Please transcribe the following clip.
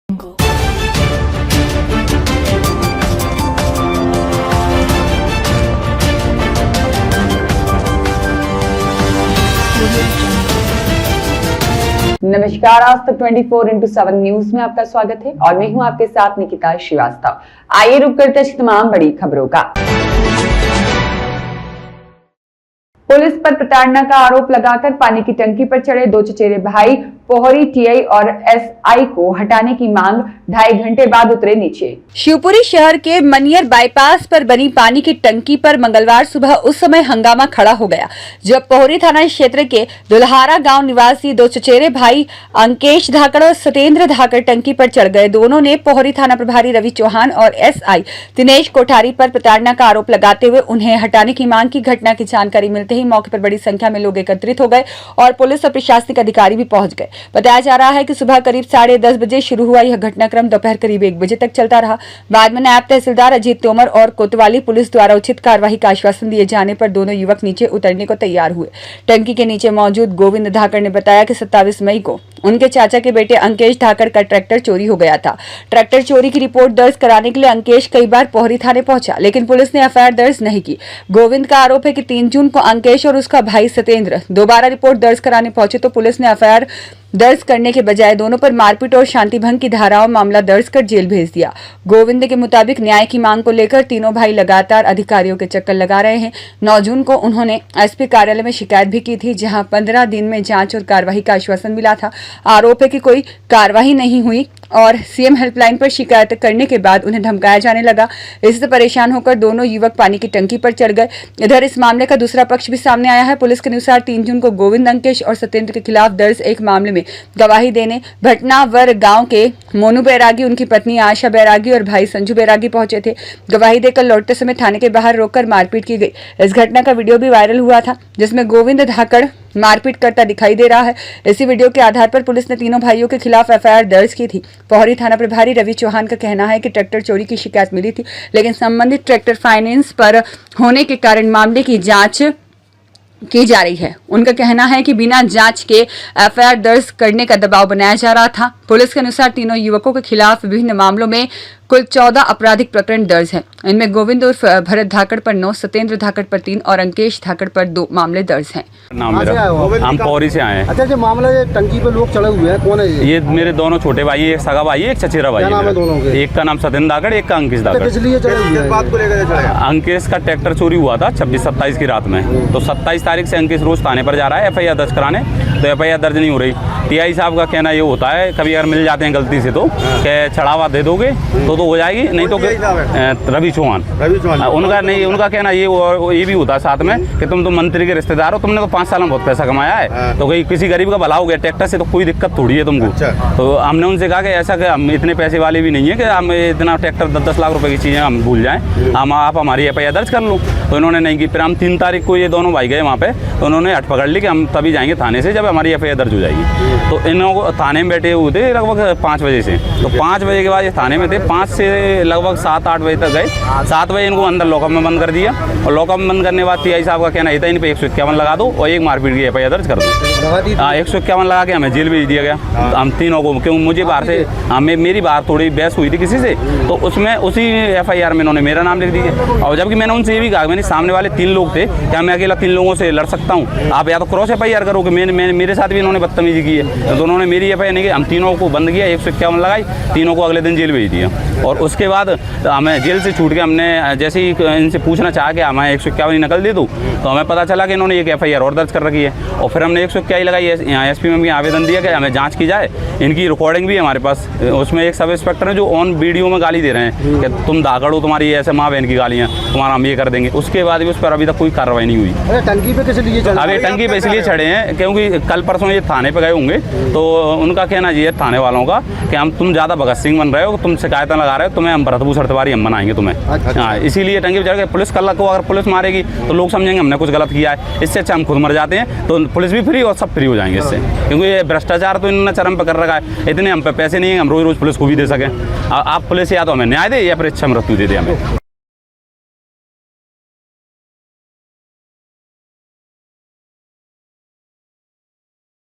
नमस्कार, आज तक 24x7 न्यूज में आपका स्वागत है और मैं हूं आपके साथ निकिता श्रीवास्तव। आइए रुक करते हैं तमाम बड़ी खबरों का। पुलिस पर प्रताड़ना का आरोप लगाकर पानी की टंकी पर चढ़े दो चचेरे भाई पोहरी टीआई और एसआई को हटाने की मांग 2.5 घंटे बाद उतरे नीचे। शिवपुरी शहर के मनियर बाईपास पर बनी पानी की टंकी पर मंगलवार सुबह उस समय हंगामा खड़ा हो गया जब पोहरी थाना क्षेत्र के दुल्हारा गांव निवासी दो चचेरे भाई अंकेश धाकड़ और सतेंद्र धाकड़ टंकी पर चढ़ गए। दोनों ने पोहरी थाना प्रभारी रवि चौहान और एसआई दिनेश कोठारी पर प्रताड़ना का आरोप लगाते हुए उन्हें हटाने की मांग की। घटना की जानकारी मिलते ही मौके पर बड़ी संख्या में लोग एकत्रित हो गए और पुलिस और प्रशासनिक अधिकारी भी पहुंच गए। बताया जा रहा है कि सुबह करीब 10:30 बजे शुरू हुआ यह घटनाक्रम दोपहर करीब 1 बजे तक चलता रहा। बाद में नायब तहसीलदार अजीत तोमर और कोतवाली पुलिस द्वारा उचित कार्रवाई का आश्वासन दिए जाने पर दोनों युवक नीचे उतरने को तैयार हुए। टंकी के नीचे मौजूद गोविंद धाकड़ ने बताया कि 27 मई को उनके चाचा के बेटे अंकेश धाकड़ का ट्रैक्टर चोरी हो गया था। ट्रैक्टर चोरी की रिपोर्ट दर्ज कराने के लिए अंकेश कई बार पोहरी थाने पहुंचा, लेकिन पुलिस ने एफआईआर दर्ज नहीं की। गोविंद का आरोप है कि 3 जून को अंकेश और उसका भाई सतेंद्र दोबारा रिपोर्ट दर्ज कराने पहुंचे तो पुलिस ने एफआईआर दर्ज करने के बजाय दोनों पर मारपीट और शांति भंग की धाराओं में मामला दर्ज कर जेल भेज दिया। गोविंद के मुताबिक न्याय की मांग को लेकर तीनों भाई लगातार अधिकारियों के चक्कर लगा रहे हैं। 9 जून को उन्होंने एसपी कार्यालय में शिकायत भी की थी, जहां 15 दिन में जांच और कार्रवाई का आश्वासन मिला था। आरोप है कि कोई कार्रवाई नहीं हुई और सीएम हेल्पलाइन पर शिकायत करने के बाद उन्हें धमकाया जाने लगा। इससे परेशान होकर दोनों युवक पानी की टंकी पर चढ़ गए। इधर इस मामले का दूसरा पक्ष भी सामने आया है। पुलिस के अनुसार 3 जून को गोविंद, अंकेश और सतेंद्र के खिलाफ दर्ज एक मामले में गवाही देने भटनावर गांव के मोनू बैरागी, उनकी पत्नी आशा बैरागी और भाई संजू बैरागी पहुंचे थे। गवाही देकर लौटते समय थाने के बाहर रोककर मारपीट की गई। इस घटना का वीडियो भी वायरल हुआ था, जिसमें गोविंद धाकड़ मारपीट करता दिखाई दे रहा है। इसी वीडियो के आधार पर पुलिस ने तीनों भाइयों के खिलाफ एफआईआर दर्ज की थी। पोहरी थाना प्रभारी रवि चौहान का कहना है कि ट्रैक्टर चोरी की शिकायत मिली थी, लेकिन संबंधित ट्रैक्टर फाइनेंस पर होने के कारण मामले की जांच की जा रही है। उनका कहना है कि बिना जांच के एफआईआर दर्ज करने का दबाव बनाया जा रहा था। पुलिस के अनुसार तीनों युवकों के खिलाफ विभिन्न मामलों में कुल 14 आपराधिक प्रकरण दर्ज हैं। इनमें गोविंद उर्फ भरत धाकड़ पर 9, सतेंद्र धाकड़ पर 3 और अंकेश धाकड़ पर 2 मामले दर्ज हैं। नाम मेरा, हम पौरी से आए हैं। अच्छा, जो मामला ये टंकी पे लोग चढ़े हुए हैं, कौन है ये मेरे दोनों छोटे भाई, एक सगा भाई एक चचेरा भाई। क्या नाम है दोनों के? एक का नाम सतेंद्र धाकड़, एक का अंकेश धाकड़। किस लिए चढ़े हुए हैं? बात को लेकर अंकेश का ट्रैक्टर चोरी हुआ था 26-27 की रात में, तो 27 तारीख से अंकेश रोज थाने पर जा रहा है एफआईआर दर्ज कराने, तो एफआईआर दर्ज नहीं हो रही। टीआई साहब का कहना ये होता है, कभी अगर मिल जाते हैं गलती से तो क्या चढ़ावा दे दोगे तो हो जाएगी, नहीं तो रवि चौहान उनका नहीं, उनका कहना ये भी होता है साथ में कि तुम तो मंत्री के रिश्तेदार हो, तुमने तो 5 साल में बहुत पैसा कमाया है, तो कहीं किसी गरीब का भला हो गया ट्रैक्टर से तो कोई दिक्कत थोड़ी है तुमको। तो हमने उनसे कहा कि ऐसा कि हम इतने पैसे वाले भी नहीं है कि हम इतना ट्रैक्टर 10-10 लाख रुपए की चीज़ें हम भूल जाएं, हम आप हमारी एफआईआर दर्ज कर लो। तो इन्होंने नहीं की। फिर हम 3 तारीख को ये दोनों भाई गए वहाँ पे, तो उन्होंने हट पकड़ ली कि हम तभी जाएंगे थाने से जब हमारी एफआईआर दर्ज हो जाएगी। तो इन लोगों को थाने में बैठे हुए थे लगभग 5 बजे से, तो 5 बजे के बाद ये थाने में थे। 5 से लगभग 7-8 बजे तक गए। 7 बजे इनको अंदर लॉकअप में बंद कर दिया, और लॉकअप में बंद करने के बाद टीआई साहब का कहना ये था इन पे 151 लगा दो और एक मारपीट की एफआईआर दर्ज कर दो। 151 लगा के हमें जेल भेज दिया गया। हम तीनों को, क्यों मुझे बाहर से मेरी बाहर थोड़ी बहस हुई थी किसी से, तो उसमें उसी एफआईआर में इन्होंने मेरा नाम लिख दिया। और जबकि मैंने उनसे ये भी कहा, मैंने सामने वाले 3 लोग थे, क्या मैं अकेला 3 लोगों से लड़ सकता हूँ? आप या तो क्रॉस एफआईआर करोगे। मेरे साथ भी इन्होंने बदतमीजी की है, तो उन्होंने मेरी एफआईआर नहीं की। हम तीनों को बंद किया, 151 लगाई, तीनों को अगले दिन जेल भेज दिया। और उसके बाद हमें जेल से छूट के हमने जैसे ही इनसे पूछना चाहा कि हमें 151 नकल दे दूँ, तो हमें पता चला कि इन्होंने एक एफआईआर और दर्ज कर रखी है। और फिर हमने 151 लगाई, यहाँ एसपी में भी आवेदन दिया कि हमें जांच की जाए। इनकी रिकॉर्डिंग भी है हमारे पास, उसमें एक सब इंस्पेक्टर है जो ऑन वीडियो में गाली दे रहे हैं कि तुम धाकड़ हो, तुम्हारी ऐसे माँ बहन की गालियाँ, तुम्हारा हम ये कर देंगे। उसके बाद भी उस पर अभी तक कोई कार्रवाई नहीं हुई। टंकी पे किस लिए चढ़े? अब ये टंकी पे इसलिए चढ़े हैं क्योंकि कल परसों ये थाने पे गए होंगे, तो उनका कहना ये है थाने वालों का कि हम तुम ज़्यादा भगत सिंह बन रहे हो, तुम शिकायतें लगा रहे हो, तुम्हें हम भरतभूषण तिवारी हम बनाएंगे तुम्हें। हाँ, इसीलिए टंकी पे चढ़ गए। पुलिस कल को अगर पुलिस मारेगी तो लोग समझेंगे हमने कुछ गलत किया है। इससे अच्छा हम खुद मर जाते हैं, तो पुलिस भी फ्री और सब फ्री हो जाएंगे इससे, क्योंकि ये भ्रष्टाचार तो इन्होंने चरम पर कर रखा है। इतने हम पे पैसे नहीं है हम रोज रोज पुलिस को भी दे सकें। आप पुलिस या तो हमें न्याय दे या फिर इच्छा मृत्यु दे दे हमें।